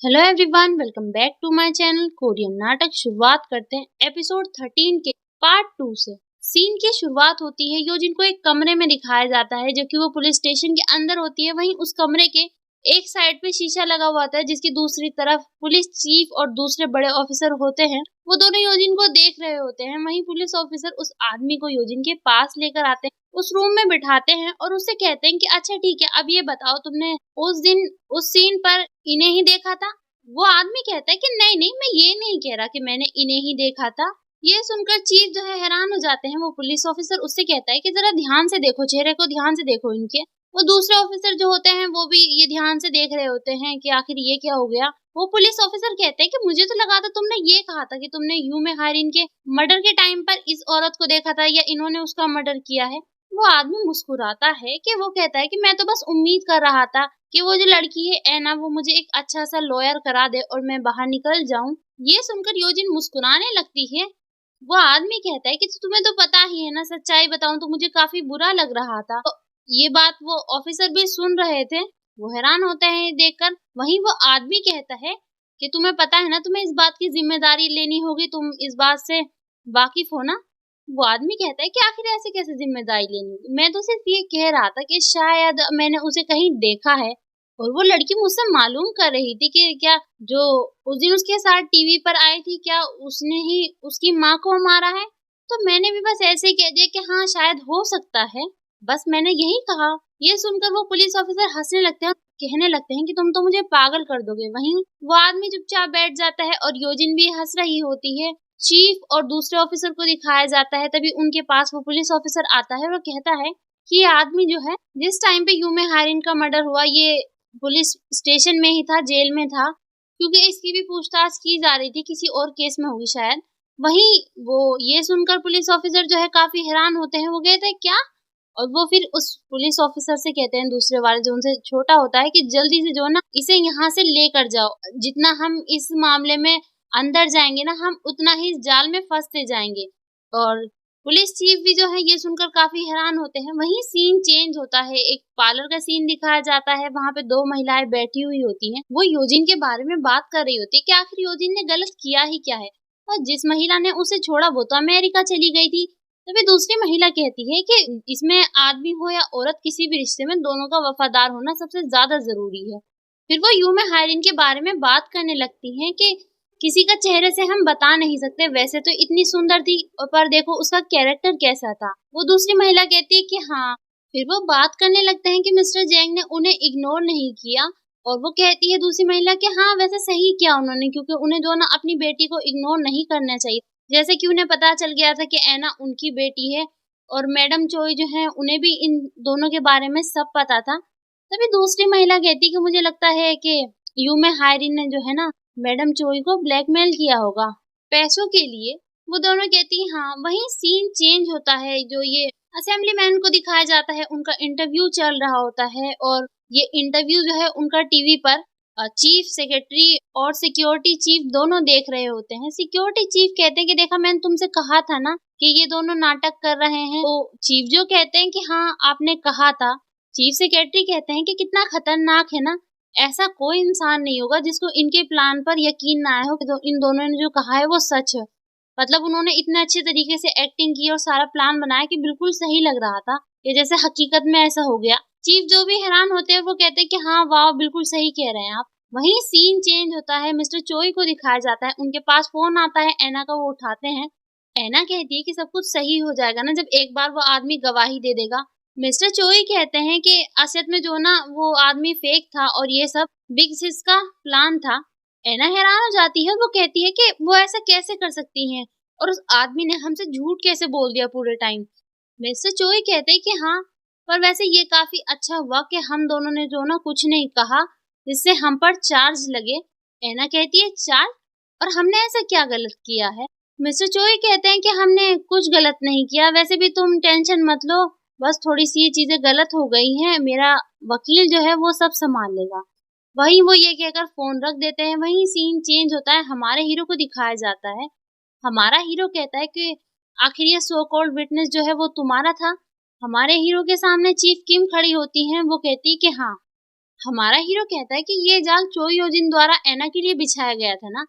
Hello everyone, welcome back to my channel Korean नाटक। शुरुआत करते हैं एपिसोड 13 के पार्ट 2 से। सीन की शुरुआत होती है योजिन को एक कमरे में दिखाया जाता है, जबकि वो पुलिस स्टेशन के अंदर होती है। वहीं उस कमरे के एक साइड पे शीशा लगा हुआ होता है, जिसकी दूसरी तरफ पुलिस चीफ और दूसरे बड़े ऑफिसर होते हैं। वो दोनों योजिन को देख रहे होते हैं। वहीं पुलिस ऑफिसर उस आदमी को योजिन के पास लेकर आते हैं, उस रूम में बिठाते हैं और उससे कहते हैं कि अच्छा ठीक है, अब ये बताओ तुमने उस दिन उस सीन पर इन्हें ही देखा था। वो आदमी कहता है कि नहीं नहीं, मैं ये नहीं कह रहा कि मैंने इन्हें ही देखा था। ये सुनकर चीफ जो है हैरान हो जाते हैं। वो पुलिस ऑफिसर उससे कहता है कि जरा ध्यान से देखो, चेहरे को ध्यान से देखो इनके। वो दूसरे ऑफिसर जो होते हैं वो भी ये ध्यान से देख रहे होते हैं कि आखिर ये क्या हो गया। वो पुलिस ऑफिसर कहते हैं कि मुझे तो लगा था तुमने ये कहा था कि तुमने यू में हारिन के मर्डर के टाइम पर इस औरत को देखा था या इन्होंने उसका मर्डर किया है। वो आदमी मुस्कुराता है कि वो कहता है कि मैं तो बस उम्मीद कर रहा था कि वो जो लड़की है ऐना, वो मुझे एक अच्छा सा लॉयर करा दे और मैं बाहर निकल जाऊं। ये सुनकर योजिन मुस्कुराने लगती है। वो आदमी कहता है कि तुम्हें तो पता ही है ना, सच्चाई बताऊं तो मुझे काफी बुरा लग रहा था। तो ये बात वो ऑफिसर भी सुन रहे थे। वो हैरान होते हैं ये देखकर। वहीं वो आदमी कहता है कि तुम्हें पता है ना, तुम्हें इस बात की जिम्मेदारी लेनी होगी, तुम इस बात से वाकिफ हो ना। वो आदमी कहता है कि आखिर ऐसे कैसे जिम्मेदारी लेनी होगी, मैं तो सिर्फ ये कह रहा था कि शायद मैंने उसे कहीं देखा है। और वो लड़की मुझसे मालूम कर रही थी कि क्या जो उस दिन उसके साथ टीवी पर आई थी, क्या उसने ही उसकी माँ को मारा है। तो मैंने भी बस ऐसे ही कह दिया कि हाँ शायद हो सकता है, बस मैंने यही कहा। ये सुनकर वो पुलिस ऑफिसर हंसने लगते हैं, कहने लगते हैं कि तुम तो मुझे पागल कर दोगे। वहीं वो आदमी चुपचाप बैठ जाता है और योजिन भी हंस रही होती है। चीफ और दूसरे ऑफिसर को दिखाया जाता है। तभी उनके पास वो पुलिस ऑफिसर आता है और कहता है कि ये आदमी जो है, जिस टाइम पे यूमे हारिन का मर्डर हुआ, ये पुलिस स्टेशन में ही था, जेल में था, क्योंकि इसकी भी पूछताछ की जा रही थी, किसी और केस में होगी शायद। वहीं वो ये सुनकर पुलिस ऑफिसर जो है काफी हैरान होते हैं। वो कहते हैं क्या, और वो फिर उस पुलिस ऑफिसर से कहते हैं, दूसरे वाले जो उनसे छोटा होता है, कि जल्दी से जो है ना इसे यहाँ से लेकर जाओ। जितना हम इस मामले में अंदर जाएंगे ना, हम उतना ही इस जाल में फंसते जाएंगे। और पुलिस चीफ भी जो है ये सुनकर काफी हैरान होते हैं। वहीं सीन चेंज होता है, एक पार्लर का सीन दिखाया जाता है। वहां पे दो महिलाएं बैठी हुई होती हैं। वो योजिन के बारे में बात कर रही होती है कि आखिर योजिन ने गलत किया ही क्या है, और जिस महिला ने उसे छोड़ा वो तो अमेरिका चली गई थी। तभी दूसरी महिला कहती है कि इसमें आदमी हो या औरत, किसी भी रिश्ते में दोनों का वफादार होना सबसे ज्यादा जरूरी है। फिर वो यूमे हायरिन के बारे में बात करने लगती हैं कि किसी का चेहरे से हम बता नहीं सकते, वैसे तो इतनी सुंदर थी, पर देखो उसका कैरेक्टर कैसा था। वो दूसरी महिला कहती है कि हाँ। फिर वो बात करने लगते हैं कि मिस्टर जैंग ने उन्हें इग्नोर नहीं किया। और वो कहती है दूसरी महिला कि हाँ वैसे सही किया उन्होंने, क्योंकि उन्हें जो ना अपनी बेटी को इग्नोर नहीं करना चाहिए। जैसे कि उन्हें पता चल गया था कि ऐना उनकी बेटी है, और मैडम चोई जो है उन्हें भी इन दोनों के बारे में सब पता था। तभी दूसरी महिला कहती कि मुझे लगता है कि यूमे हायरिन ने जो है ना मैडम चोई को ब्लैकमेल किया होगा पैसों के लिए। वो दोनों कहती हाँ। वहीं सीन चेंज होता है, जो ये असेंबली मैन को दिखाया जाता है, उनका इंटरव्यू चल रहा होता है। और ये इंटरव्यू जो है उनका टीवी पर चीफ सेक्रेटरी और सिक्योरिटी चीफ दोनों देख रहे होते हैं। सिक्योरिटी चीफ कहते हैं कि देखा, मैंने तुमसे कहा था ना कि ये दोनों नाटक कर रहे हैं। तो चीफ जो कहते हैं कि हाँ आपने कहा था। चीफ सेक्रेटरी कहते हैं कि कितना खतरनाक है ना, ऐसा कोई इंसान नहीं होगा जिसको इनके प्लान पर यकीन ना आया हो कि इन दोनों ने जो कहा है वो सच है। मतलब उन्होंने इतने अच्छे तरीके से एक्टिंग की और सारा प्लान बनाया कि बिल्कुल सही लग रहा था, ये जैसे हकीकत में ऐसा हो गया। चीफ जो भी हैरान होते हैं वो कहते हैं कि हाँ वाह, बिल्कुल सही कह रहे हैं आप। वहीं सीन चेंज होता है, मिस्टर चोई को दिखाया जाता है। उनके पास फोन आता है ऐना का, वो उठाते हैं। ऐना कहती है कि सब कुछ सही हो जाएगा ना, जब एक बार वो आदमी गवाही दे देगा। मिस्टर चोई कहते हैं कि असलियत में जो ना वो आदमी फेक था और ये सब बिग सिस का प्लान था। ऐना हैरान हो जाती है। वो कहती है कि वो ऐसा कैसे कर सकती हैं, और उस आदमी ने हमसे झूठ कैसे बोल दिया पूरे टाइम। मिस्टर चोई कहते हैं कि हाँ, पर वैसे ये काफी अच्छा हुआ कि हम दोनों ने जो ना कुछ नहीं कहा, जिससे हम पर चार्ज लगे। ऐना कहती है चार्ज, और हमने ऐसा क्या गलत किया है। मिस्टर चोई कहते हैं कि हमने कुछ गलत नहीं किया, वैसे भी तुम टेंशन मत लो, बस थोड़ी सी ये चीजें गलत हो गई हैं, मेरा वकील जो है वो सब संभाल लेगा। वहीं वो ये कहकर फोन रख देते हैं। वहीं सीन चेंज होता है, हमारे हीरो को दिखाया जाता है। हमारा हीरो कहता है कि आखिर ये सो कॉल्ड विटनेस जो है वो तुम्हारा था। हमारे हीरो के सामने चीफ किम खड़ी होती हैं। वो कहती कि हाँ हमारा हीरो कहता है कि ये जाल चो योजिन द्वारा ऐना के लिए बिछाया गया था ना।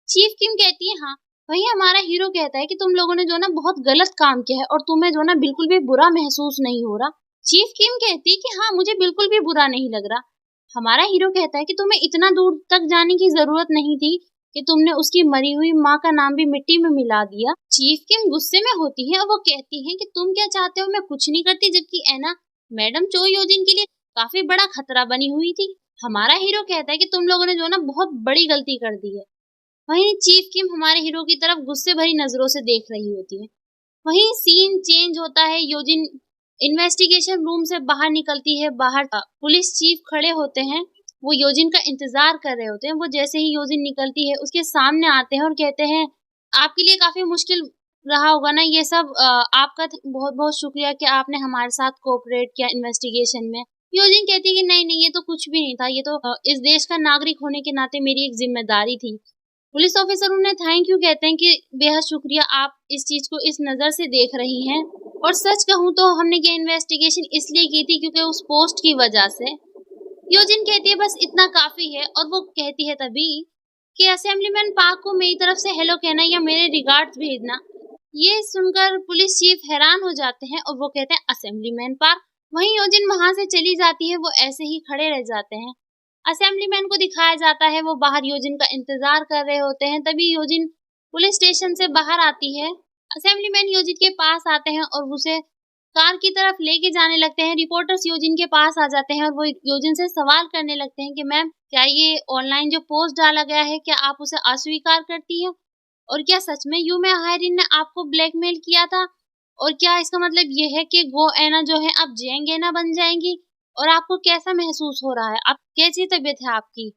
चीफ किम कहती है हाँ। वहीं हमारा हीरो कहता है कि तुम लोगों ने जो ना बहुत गलत काम किया है और तुम्हें जो ना बिल्कुल भी बुरा महसूस नहीं हो रहा। चीफ किम कहती है कि हाँ मुझे बिल्कुल भी बुरा नहीं लग रहा। हमारा हीरो कहता है कि तुम्हें इतना दूर तक जाने की जरूरत नहीं थी कि तुमने उसकी मरी हुई माँ का नाम भी मिट्टी में मिला दिया। चीफ किम गुस्से में होती है और वो कहती है कि तुम क्या चाहते हो मैं कुछ नहीं करती, जबकि ऐना मैडम चो योजिन के लिए काफी बड़ा खतरा बनी हुई थी। हमारा हीरो कहता है कि तुम लोगों ने जो ना बहुत बड़ी गलती कर दी है। वहीं चीफ किम हमारे हीरो की तरफ गुस्से भरी नजरों से देख रही होती है। वहीं सीन चेंज होता है। योजिन इन्वेस्टिगेशन रूम से बाहर निकलती है। बाहर पुलिस चीफ खड़े होते हैं, वो योजिन का इंतजार कर रहे होते हैं। वो जैसे ही योजिन निकलती है उसके सामने आते हैं और कहते हैं आपके लिए काफी मुश्किल रहा होगा ना ये सब, आपका बहुत बहुत शुक्रिया कि आपने हमारे साथ कोऑपरेट किया इन्वेस्टिगेशन में। योजिन कहती है कि नहीं नहीं ये तो कुछ भी नहीं था, ये तो इस देश का नागरिक होने के नाते मेरी एक जिम्मेदारी थी। पुलिस ऑफिसर उन्हें थैंक यू कहते हैं कि बेहद शुक्रिया, आप इस चीज को इस नजर से देख रही हैं। और सच कहूँ तो हमने ये इन्वेस्टिगेशन इसलिए की थी क्योंकि उस पोस्ट की वजह से। योजिन कहती है बस इतना काफी है। और वो कहती है तभी कि असेंबलीमैन पार्क को मेरी तरफ से हेलो कहना या मेरे रिगार्ड्स भेजना। ये सुनकर पुलिस चीफ हैरान हो जाते हैं और वो कहते हैं असेंबलीमैन पार्क। वहीं योजिन वहां से चली जाती है। वो ऐसे ही खड़े रह जाते हैं। असेंबलीमैन को दिखाया जाता है, वो बाहर योजिन का इंतजार कर रहे होते हैं। तभी योजिन पुलिस स्टेशन से बाहर आती है। असेंबलीमैन योजिन के पास आते हैं और उसे कार की तरफ लेके जाने लगते हैं। रिपोर्टर्स योजिन के पास आ जाते हैं और वो योजिन से सवाल करने लगते हैं कि मैम क्या ये ऑनलाइन जो पोस्ट डाला गया है क्या आप उसे अस्वीकार करती हैं? और क्या सच में यूमे हायरिन ने आपको ब्लैकमेल किया था? और क्या इसका मतलब ये है कि गो ऐना जो है अब जेंग ऐना बन जाएंगी? और आपको कैसा महसूस हो रहा है? आप कैसी तबीयत है आपकी?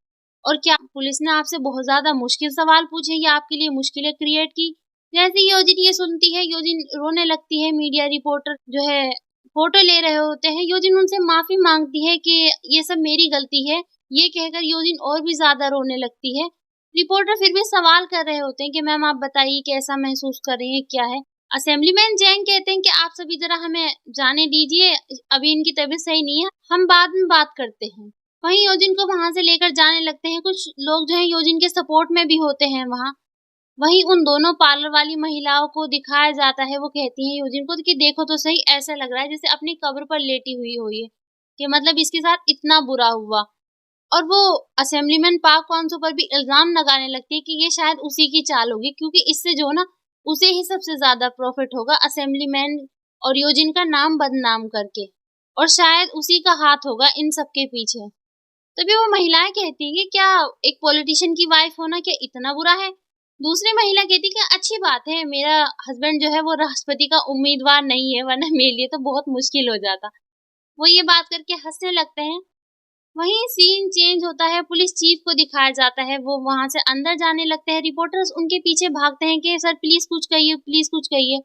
और क्या पुलिस ने आपसे बहुत ज्यादा मुश्किल सवाल पूछे या आपके लिए मुश्किलें क्रिएट की? जैसे ही योजिन ये सुनती है योजिन रोने लगती है। मीडिया रिपोर्टर जो है फोटो ले रहे होते हैं। योजिन उनसे माफी मांगती है कि ये सब मेरी गलती है। ये कहकर योजिन और भी ज्यादा रोने लगती है। रिपोर्टर फिर भी सवाल कर रहे होते हैं कि मैम आप बताइए कैसा महसूस कर रही हैं, क्या है? असेंबलीमैन जैंग कहते हैं कि आप सभी जरा हमें जाने दीजिए, अभी इनकी तबीयत सही नहीं है, हम बाद में बात करते हैं। वहीं योजिन को वहां से लेकर जाने लगते हैं। कुछ लोग जो है योजिन के सपोर्ट में भी होते हैं वहाँ। वहीं उन दोनों पार्लर वाली महिलाओं को दिखाया जाता है। वो कहती हैं योजिन को कि देखो तो सही, ऐसा लग रहा है जैसे अपनी कब्र पर लेटी हुई हो ये, कि मतलब इसके साथ इतना बुरा हुआ। और वो असेंबलीमैन पार्क कौंसो पर भी इल्जाम लगाने लगती है कि ये शायद उसी की चाल होगी, क्योंकि इससे जो ना उसे ही सबसे ज्यादा प्रॉफिट होगा असेंबलीमैन और योजिन का नाम बदनाम करके, और शायद उसी का हाथ होगा इन सब के पीछे। तभी वो महिलाएं कहती हैं कि क्या एक पॉलिटिशियन की वाइफ होना क्या इतना बुरा है? दूसरी महिला कहती कि अच्छी बात है, मेरा हस्बैंड जो है वो राष्ट्रपति का उम्मीदवार नहीं है, वरना मेरे लिए तो बहुत मुश्किल हो जाता। वो ये बात करके हंसने लगते हैं। वहीं सीन चेंज होता है। पुलिस चीफ को दिखाया जाता है, वो वहां से अंदर जाने लगते हैं। रिपोर्टर्स उनके पीछे भागते हैं कि सर प्लीज कुछ कहिए, प्लीज कुछ कहिए।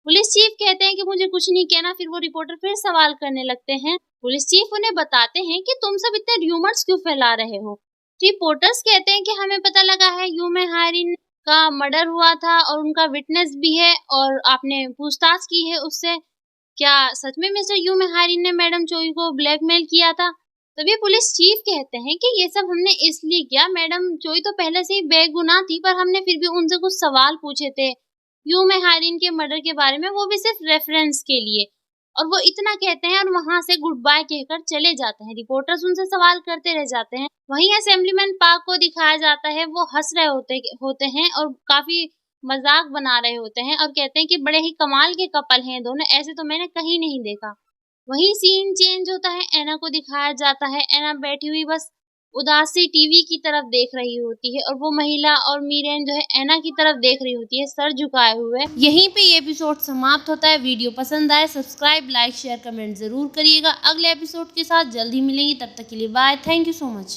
पुलिस चीफ कहते हैं कि मुझे कुछ नहीं कहना। फिर वो रिपोर्टर फिर सवाल करने लगते हैं। पुलिस चीफ उन्हें बताते हैं कि तुम सब इतने र्यूमर्स क्यों फैला रहे हो? रिपोर्टर्स कहते हैं कि हमें पता लगा है यूमे हायरिन का मर्डर हुआ था और उनका विटनेस भी है और आपने पूछताछ की है उससे। क्या सच में मिस्टर यूमे हायरिन ने मैडम चोई को ब्लैकमेल किया था? तभी पुलिस चीफ कहते हैं कि ये सब हमने इसलिए किया, मैडम चोई तो पहले से ही बेगुनाह थी, पर हमने फिर भी उनसे कुछ सवाल पूछे थे यूमे हायरिन के मर्डर के बारे में, वो भी सिर्फ रेफरेंस के लिए। और वो इतना कहते हैं और वहां से गुड बाय कहकर चले जाते हैं। रिपोर्टर्स उनसे सवाल करते रह जाते हैं। वहीं असेंबलीमैन पार्क को दिखाया जाता है, वो हंस रहे होते हैं और काफी मजाक बना रहे होते हैं और कहते हैं कि बड़े ही कमाल के कपल हैं दोनों, ऐसे तो मैंने कहीं नहीं देखा। वहीं सीन चेंज होता है। ऐना को दिखाया जाता है। ऐना बैठी हुई बस उदास सी टीवी की तरफ देख रही होती है और वो महिला और मीरेन जो है ऐना की तरफ देख रही होती है सर झुकाए हुए। यहीं पे ये एपिसोड समाप्त होता है। वीडियो पसंद आए सब्सक्राइब लाइक शेयर कमेंट जरूर करिएगा। अगले एपिसोड के साथ जल्दी मिलेंगे, तब तक के लिए bye. Thank you so much.